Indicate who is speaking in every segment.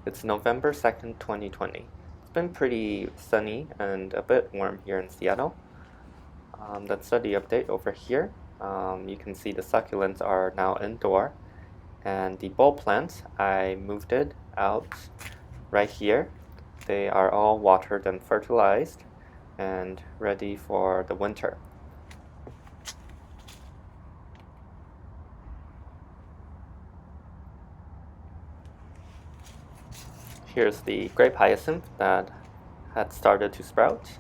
Speaker 1: It's November 2nd, 2020. It's been pretty sunny and a bit warm here in Seattle. That's study update over here. You can see the succulents are now indoor, and the bulb plants, I moved it out right here. They are all watered and fertilized and ready for the winter. Here's the grape hyacinth that had started to sprout.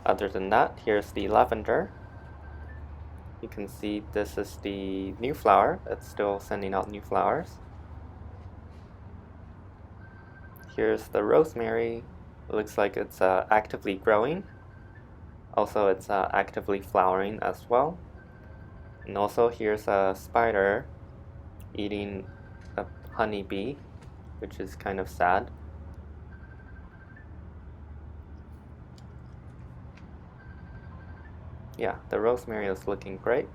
Speaker 1: Other than that, here's the lavender. You can see this is the new flower. It's still sending out new flowers. Here's the rosemary. It looks like it's actively growing. Also, it's actively flowering as well. And also, here's a spider eating a honeybee, which is kind of sad. Yeah, the rosemary is looking great.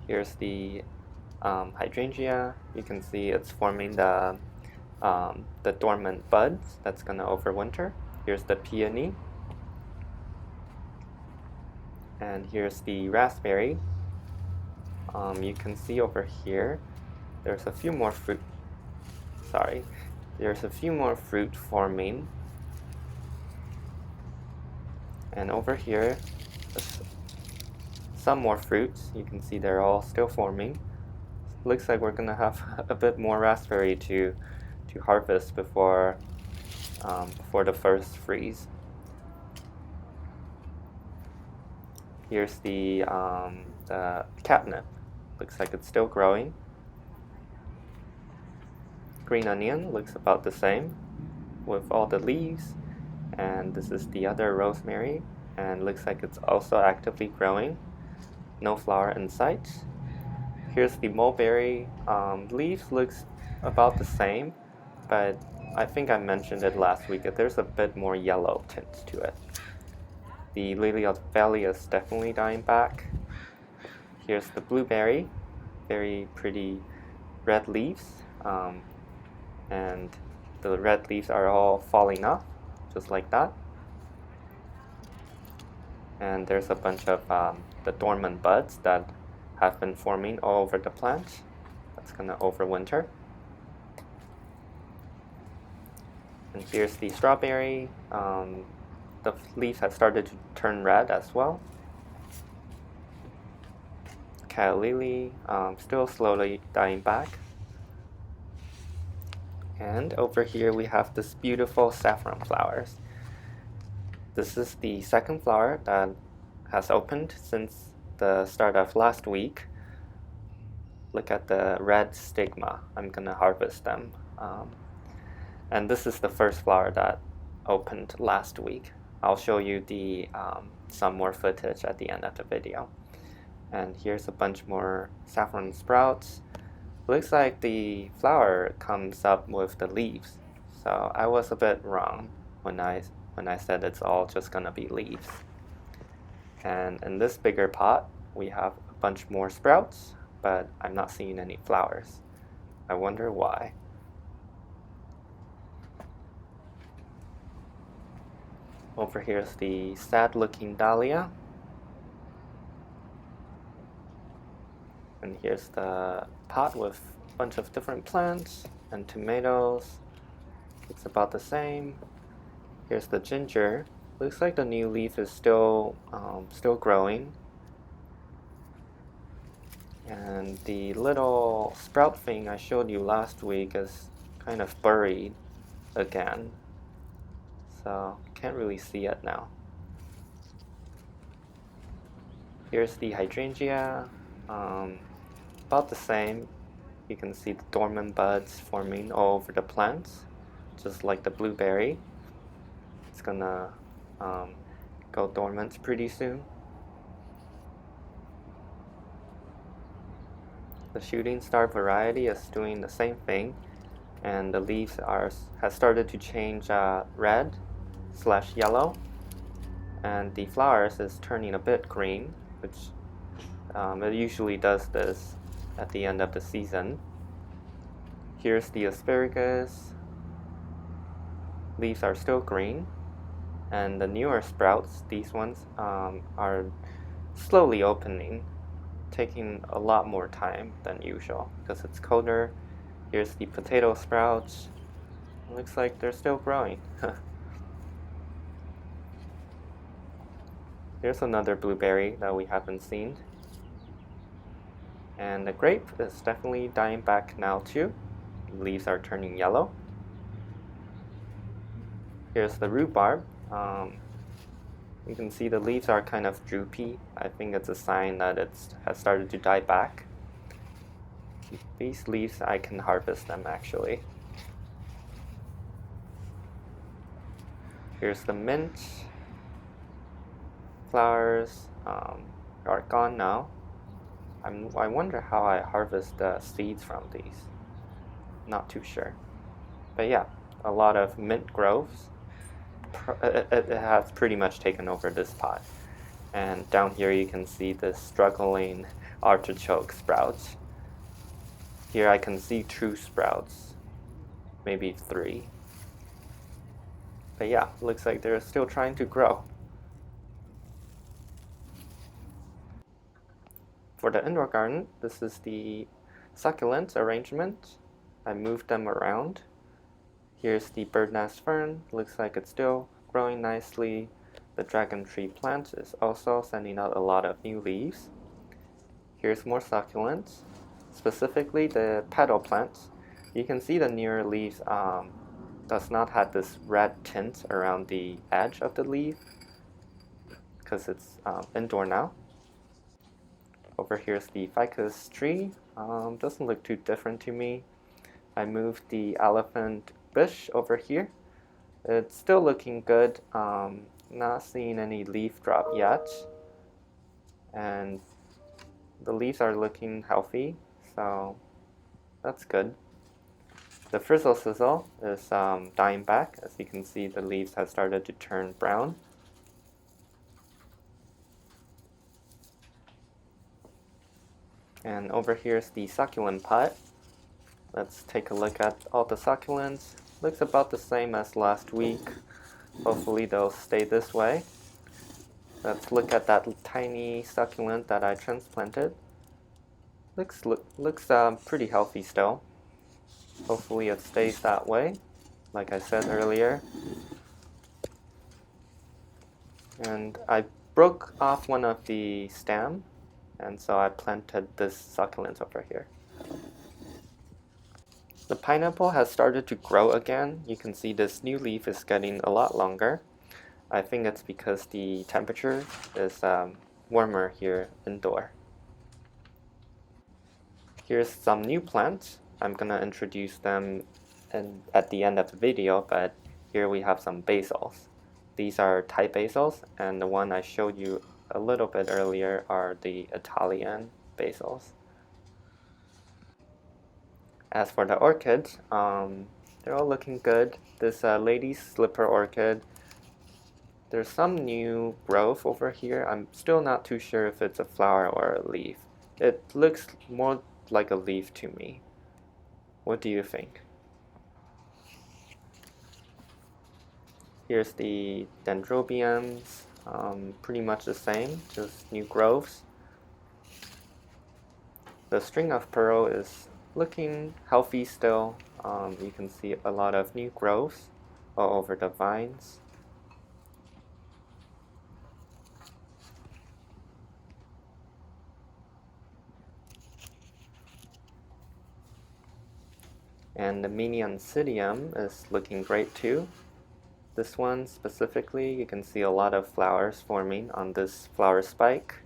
Speaker 1: Here's the hydrangea. You can see it's forming the dormant buds that's gonna overwinter. Here's the peony. And here's the raspberry. You can see over here, there's a few more fruit. There's a few more fruit forming. And over here, some more fruits. You can see they're all still forming. Looks like we're gonna have a bit more raspberry to harvest before the first freeze. Here's the catnip. Looks like it's still growing. Green onion looks about the same with all the leaves. And this is the other rosemary, and looks like it's also actively growing. No flower in sight. Here's the mulberry. Leaves looks about the same, but I think I mentioned it last week that there's a bit more yellow tint to it. The lily of the valley is definitely dying back. Here's the blueberry, very pretty red leaves, and the red leaves are all falling off, just like that. And there's a bunch of the dormant buds that have been forming all over the plant. That's gonna overwinter. And here's the strawberry. The leaves have started to turn red as well. Calla lily, still slowly dying back. And over here we have this beautiful saffron flowers. This is the second flower that has opened since the start of last week. Look at the red stigma. I'm gonna harvest them. And this is the first flower that opened last week. I'll show you the some more footage at the end of the video. And here's a bunch more saffron sprouts. Looks like the flower comes up with the leaves. So I was a bit wrong when I said it's all just gonna be leaves. And in this bigger pot, we have a bunch more sprouts, but I'm not seeing any flowers. I wonder why. Over here's the sad-looking dahlia. And here's the pot with a bunch of different plants and tomatoes. It's about the same. Here's the ginger. Looks like the new leaf is still growing. And the little sprout thing I showed you last week is kind of buried again. So can't really see it now. Here's the hydrangea. About the same. You can see the dormant buds forming all over the plants, just like the blueberry. It's gonna go dormant pretty soon. The shooting star variety is doing the same thing, and the leaves has started to change red/yellow, and the flowers is turning a bit green, which it usually does this at the end of the season. Here's the asparagus. Leaves are still green. And the newer sprouts, these ones, are slowly opening, taking a lot more time than usual because it's colder. Here's the potato sprouts. It looks like they're still growing. Here's another blueberry that we haven't seen. And the grape is definitely dying back now too. The leaves are turning yellow. Here's the rhubarb. You can see the leaves are kind of droopy. I think it's a sign that it has started to die back. These leaves, I can harvest them actually. Here's the mint. Flowers are gone now. I wonder how I harvest the seeds from these. Not too sure. But yeah, a lot of mint groves. It has pretty much taken over this pot. And down here you can see the struggling artichoke sprouts. Here I can see 2 sprouts, maybe 3. But yeah, looks like they're still trying to grow. For the indoor garden, this is the succulent arrangement. I moved them around. Here's the bird nest fern. Looks like it's still growing nicely. The dragon tree plant is also sending out a lot of new leaves. Here's more succulents, specifically the petal plants. You can see the newer leaves does not have this red tint around the edge of the leaf because it's indoor now. Over here's the ficus tree. Doesn't look too different to me. I moved the elephant bush over here. It's still looking good. Not seeing any leaf drop yet. And the leaves are looking healthy, so that's good. The frizzle sizzle is dying back. As you can see, the leaves have started to turn brown. And over here is the succulent pot. Let's take a look at all the succulents. Looks about the same as last week. Hopefully they'll stay this way. Let's look at that tiny succulent that I transplanted. Looks pretty healthy still. Hopefully it stays that way, like I said earlier. And I broke off one of the stem, and so I planted this succulent over here. The pineapple has started to grow again. You can see this new leaf is getting a lot longer. I think it's because the temperature is warmer here indoor. Here's some new plants. I'm gonna introduce them at the end of the video, but here we have some basils. These are Thai basils, and the one I showed you a little bit earlier are the Italian basils. As for the orchids, they're all looking good. This lady's slipper orchid, there's some new growth over here. I'm still not too sure if it's a flower or a leaf. It looks more like a leaf to me. What do you think? Here's the dendrobiums, pretty much the same, just new growths. The string of pearl is looking healthy still. You can see a lot of new growths all over the vines. And the mini oncidium is looking great too. This one specifically, you can see a lot of flowers forming on this flower spike.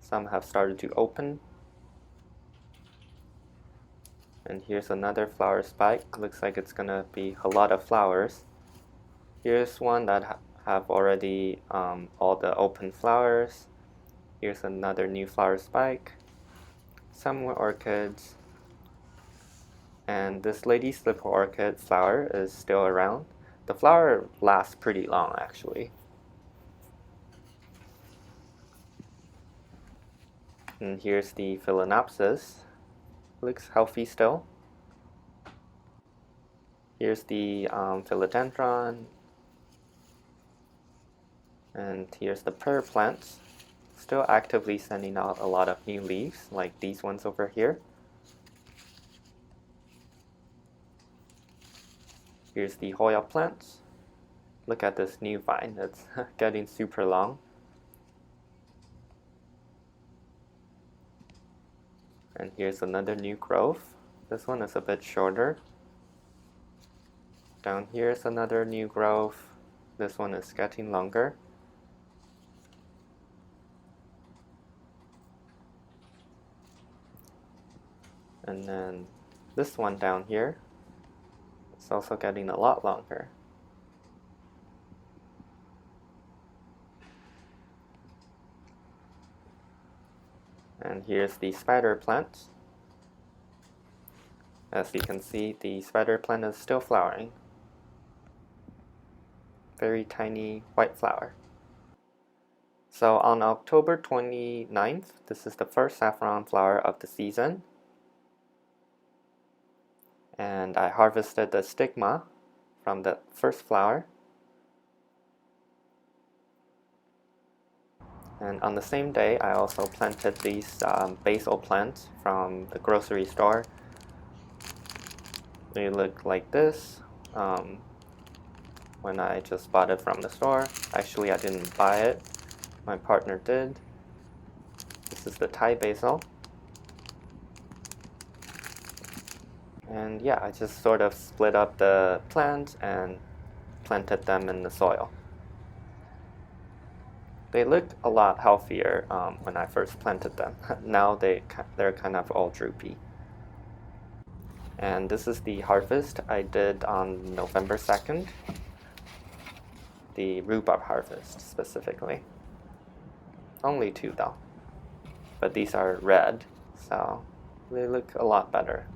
Speaker 1: Some have started to open. And here's another flower spike. Looks like it's gonna be a lot of flowers. Here's one that have already all the open flowers. Here's another new flower spike. Some more orchids. And this lady slipper orchid flower is still around. The flower lasts pretty long actually. And here's the phalaenopsis. Looks healthy still. Here's the philodendron. And here's the pear plants. Still actively sending out a lot of new leaves, like these ones over here. Here's the Hoya plants. Look at this new vine, it's getting super long. And here's another new growth. This one is a bit shorter. Down here is another new growth. This one is getting longer. And then this one down here is also getting a lot longer. And here's the spider plant. As you can see, the spider plant is still flowering. Very tiny white flower. So on October 29th, this is the first saffron flower of the season. And I harvested the stigma from the first flower. And on the same day, I also planted these basil plants from the grocery store. They look like this when I just bought it from the store. Actually, I didn't buy it. My partner did. This is the Thai basil. And yeah, I just sort of split up the plant and planted them in the soil. They look a lot healthier when I first planted them. Now they're kind of all droopy. And this is the harvest I did on November 2nd. The rhubarb harvest specifically. Only 2 though. But these are red, so they look a lot better.